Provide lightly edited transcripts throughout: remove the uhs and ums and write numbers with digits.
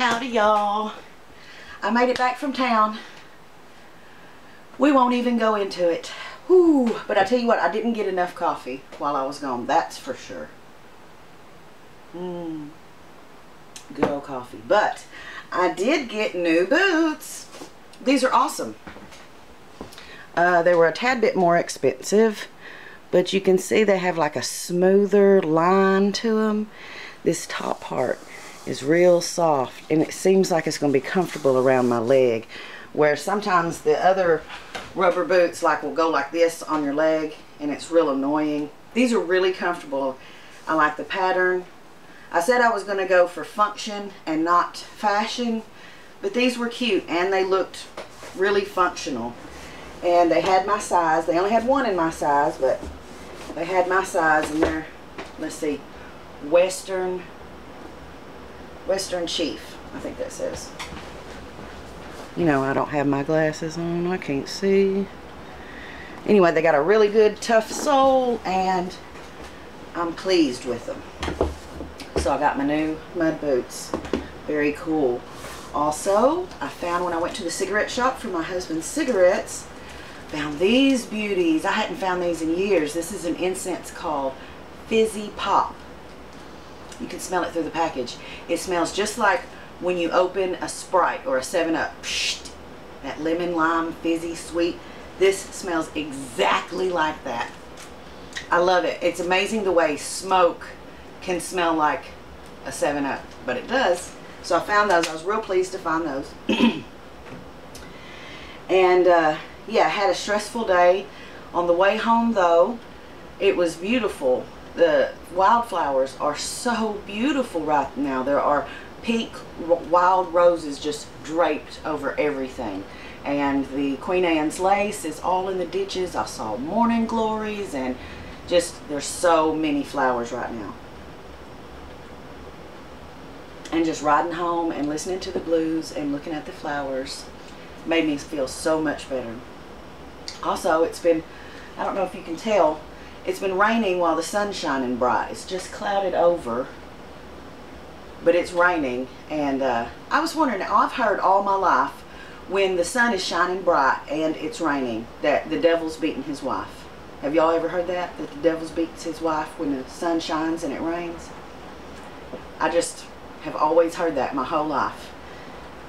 Howdy y'all. I made it back from town. We won't even go into it. Whew. But I tell you what, I didn't get enough coffee while I was gone. That's for sure. Good old coffee. But I did get new boots. These are awesome. They were a tad bit more expensive, but you can see they have like a smoother line to them. This top part is real soft, and it seems like it's going to be comfortable around my leg, where sometimes the other rubber boots will go like this on your leg, and it's real annoying. These are really comfortable. I like the pattern. I said I was going to go for function and not fashion, but these were cute and they looked really functional, and they had my size. They only had one in my size, but they had my size, and they're, let's see, Western Chief, I think that says. You know, I don't have my glasses on, I can't see. Anyway, they got a really good tough sole, and I'm pleased with them. So I got my new mud boots. Very cool. Also, I found, when I went to the cigarette shop for my husband's cigarettes, found these beauties. I hadn't found these in years. This is an incense called Fizzy Pop. You can smell it through the package. It smells just like when you open a Sprite or a 7-Up. Psst, that lemon, lime, fizzy, sweet. This smells exactly like that. I love it. It's amazing the way smoke can smell like a 7-Up, but it does. So I found those. I was real pleased to find those. And yeah, I had a stressful day. On the way home though, it was beautiful. The wildflowers are so beautiful right now. There are pink wild roses just draped over everything. And the Queen Anne's lace is all in the ditches. I saw morning glories, and just, there's so many flowers right now. And just riding home and listening to the blues and looking at the flowers made me feel so much better. Also, it's been, I don't know if you can tell, it's been raining while the sun's shining bright. It's just clouded over, but it's raining. And I was wondering, I've heard all my life, when the sun is shining bright and it's raining, that the devil's beating his wife. Have y'all ever heard that? That the devil's beats his wife when the sun shines and it rains? I just have always heard that my whole life.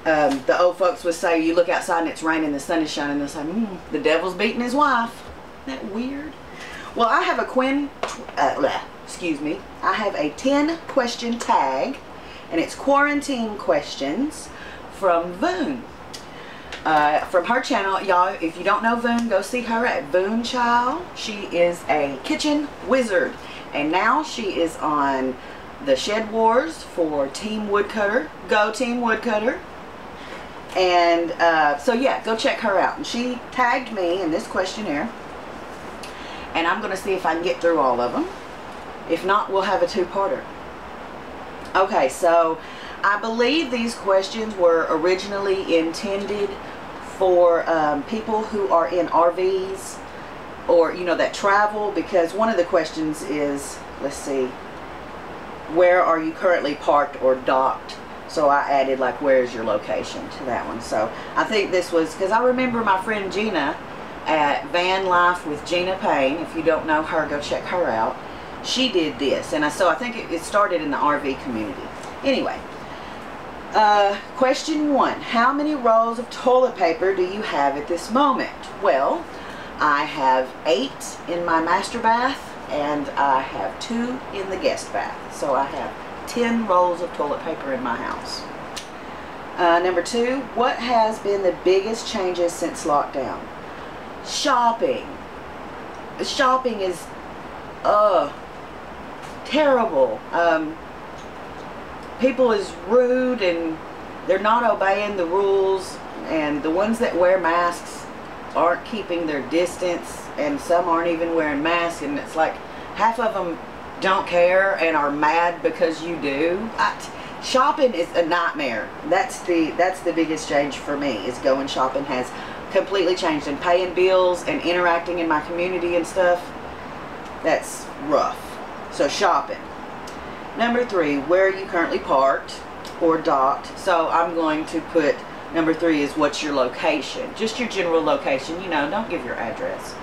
The old folks would say, you look outside and it's raining, the sun is shining, they'll say, the devil's beating his wife. Isn't that weird? Well, I have I have a 10-question tag, and it's quarantine questions from Voon. From her channel, y'all, if you don't know Voon, go see her at Voon Child. She is a kitchen wizard, and now she is on the Shed Wars for Team Woodcutter. Go Team Woodcutter. And so yeah, go check her out. And she tagged me in this questionnaire, and I'm going to see if I can get through all of them. If not, we'll have a two-parter. Okay, so I believe these questions were originally intended for people who are in RVs, or, you know, that travel, because one of the questions is, let's see, where are you currently parked or docked? So I added, like, where's your location to that one. So I think this was, because I remember my friend Gina at Van Life with Gina Payne. If you don't know her, go check her out. She did this, and so I think it started in the RV community. Anyway, question 1. How many rolls of toilet paper do you have at this moment? Well, I have 8 in my master bath, and I have 2 in the guest bath. So I have 10 rolls of toilet paper in my house. Number 2, what has been the biggest changes since lockdown? Shopping. Shopping is terrible. People is rude, and they're not obeying the rules, and the ones that wear masks aren't keeping their distance, and some aren't even wearing masks, and it's like half of them don't care and are mad because you do. Shopping is a nightmare. That's the biggest change for me, is going shopping has completely changed, and paying bills and interacting in my community and stuff, that's rough. So shopping. Number 3, where are you currently parked? or dot. So I'm going to put number 3 is what's your location. Just your general location, you know, don't give your address.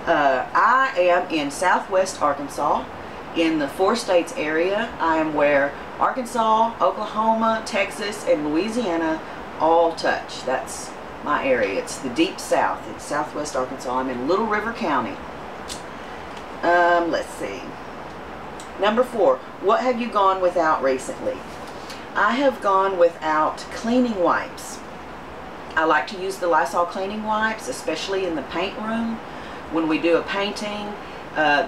I am in Southwest Arkansas, in the 4 states area. I am where Arkansas, Oklahoma, Texas, and Louisiana all touch. That's my area. It's the deep south. It's Southwest Arkansas. I'm in Little River County. Let's see. Number 4, what have you gone without recently? I have gone without cleaning wipes. I like to use the Lysol cleaning wipes, especially in the paint room. When we do a painting,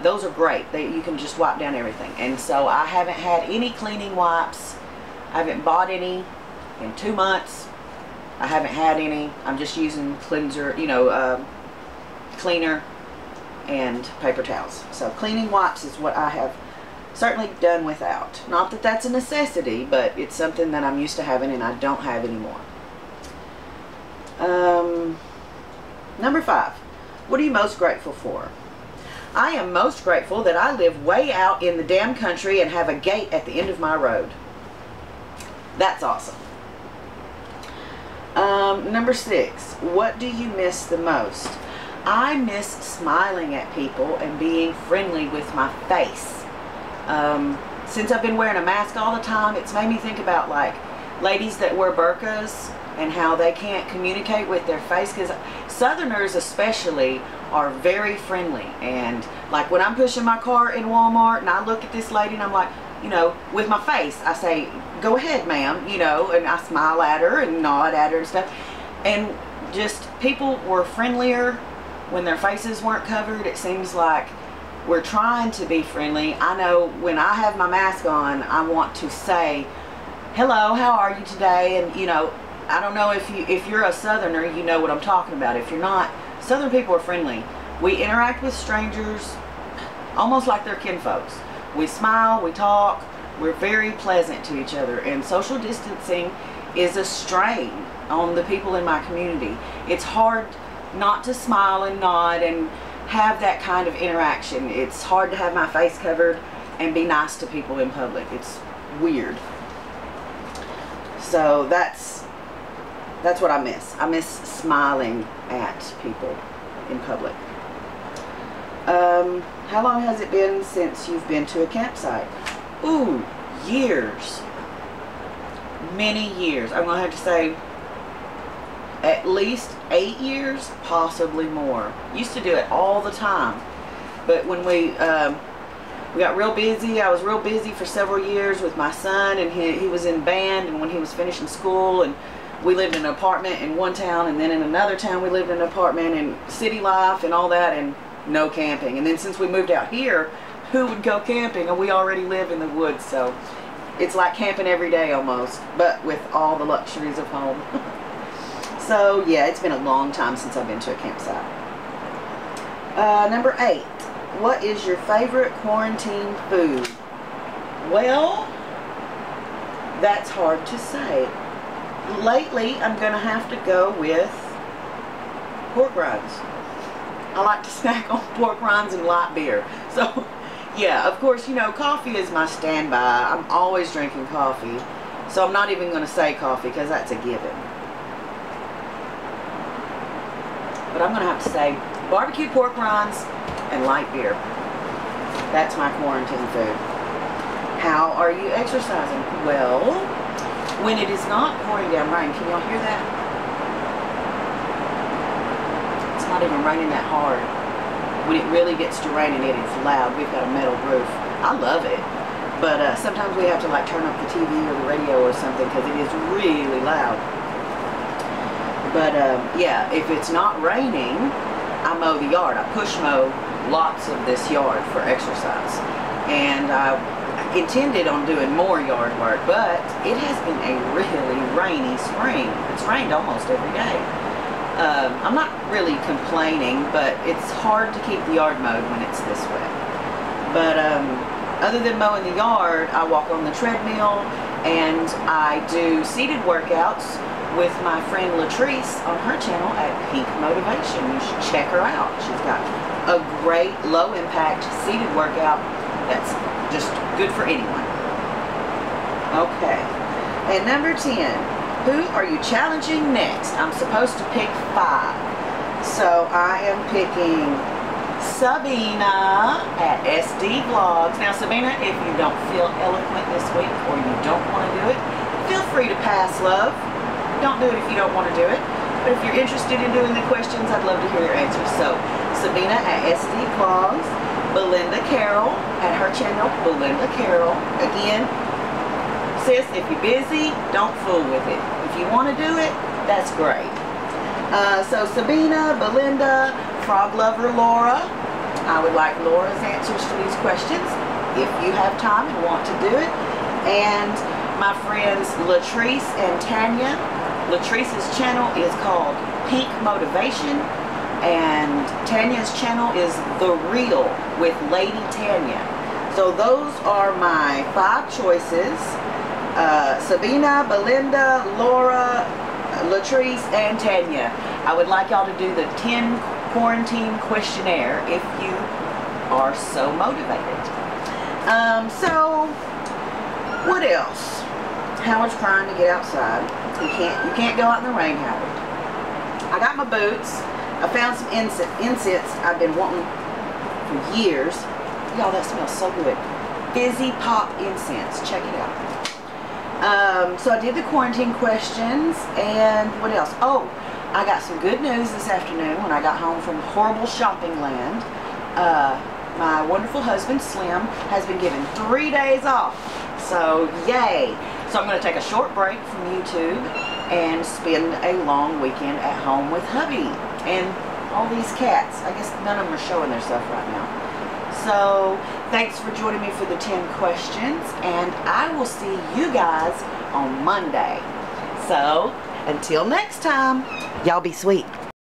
those are great. You can just wipe down everything. And so I haven't had any cleaning wipes. I haven't bought any in 2 months. I haven't had any. I'm just using cleanser, you know, cleaner and paper towels. So cleaning wipes is what I have certainly done without. Not that that's a necessity, but it's something that I'm used to having and I don't have anymore. Number 5, what are you most grateful for? I am most grateful that I live way out in the damn country and have a gate at the end of my road. That's awesome. Number 6, what do you miss the most? I miss smiling at people and being friendly with my face. Since I've been wearing a mask all the time, it's made me think about like ladies that wear burqas and how they can't communicate with their face, because Southerners especially are very friendly. And like when I'm pushing my car in Walmart and I look at this lady and I'm like, you know, with my face, I say, go ahead, ma'am, you know, and I smile at her and nod at her and stuff. And just people were friendlier when their faces weren't covered. It seems like we're trying to be friendly. I know when I have my mask on, I want to say, hello, how are you today? And you know, I don't know if you're a Southerner, you know what I'm talking about. If you're not, Southern people are friendly. We interact with strangers almost like they're kinfolks. We smile, we talk, we're very pleasant to each other. And social distancing is a strain on the people in my community. It's hard not to smile and nod and have that kind of interaction. It's hard to have my face covered and be nice to people in public. It's weird. So that's what I miss. I miss smiling at people in public. How long has it been since you've been to a campsite? Ooh, years. Many years. I'm going to have to say at least 8 years, possibly more. Used to do it all the time. But when we got real busy, I was real busy for several years with my son, and he was in band, and when he was finishing school, and we lived in an apartment in one town, and then in another town we lived in an apartment, and city life and all that, and no camping. And then since we moved out here, who would go camping? And we already live in the woods, so it's like camping every day almost, but with all the luxuries of home. So yeah, it's been a long time since I've been to a campsite. Number 8, what is your favorite quarantine food? Well, that's hard to say. Lately, I'm going to have to go with pork rinds. I like to snack on pork rinds and light beer. So, yeah, of course, you know, coffee is my standby. I'm always drinking coffee. So I'm not even going to say coffee because that's a given. But I'm going to have to say barbecue pork rinds and light beer. That's my quarantine food. How are you exercising? Well, when it is not pouring down rain, can y'all hear that? It's not even raining that hard. When it really gets to raining, it is loud. We've got a metal roof. I love it. But sometimes we have to like turn up the TV or the radio or something because it is really loud. But yeah, if it's not raining, I mow the yard. I push mow lots of this yard for exercise. And I intended on doing more yard work, but it has been a really rainy spring. It's rained almost every day. I'm not really complaining, but it's hard to keep the yard mowed when it's this wet. But other than mowing the yard, I walk on the treadmill and I do seated workouts with my friend Latrice on her channel at Pink Motivation. You should check her out. She's got a great low impact seated workout that's just good for anyone. Okay. And number 10, who are you challenging next? I'm supposed to pick 5. So I am picking Sabina at SD Vlogs. Now Sabina, if you don't feel eloquent this week or you don't want to do it, feel free to pass, love. Don't do it if you don't want to do it. But if you're interested in doing the questions, I'd love to hear your answers. So Sabina at SD Vlogs, Belinda Carroll at her channel, Belinda Carroll. Again, sis, if you're busy, don't fool with it. If you want to do it, that's great. So Sabina, Belinda, Frog Lover Laura. I would like Laura's answers to these questions if you have time and want to do it. And my friends Latrice and Tanya. Latrice's channel is called Pink Motivation, and Tanya's channel is The Real with Lady Tanya. So those are my 5 choices. Sabina, Belinda, Laura, Latrice, and Tanya. I would like y'all to do the 10 quarantine questionnaire if you are so motivated. So what else? Howard's trying to get outside. You can't go out in the rain, Howard. I got my boots. I found some incense I've been wanting for years. Y'all, that smells so good. Fizzy Pop incense. Check it out. So I did the quarantine questions, and what else? Oh, I got some good news this afternoon when I got home from horrible shopping land. My wonderful husband, Slim, has been given 3 days off. So, yay! So I'm going to take a short break from YouTube and spend a long weekend at home with hubby and all these cats. I guess none of them are showing their stuff right now. So, thanks for joining me for the 10 questions, and I will see you guys on Monday. So, until next time, y'all be sweet.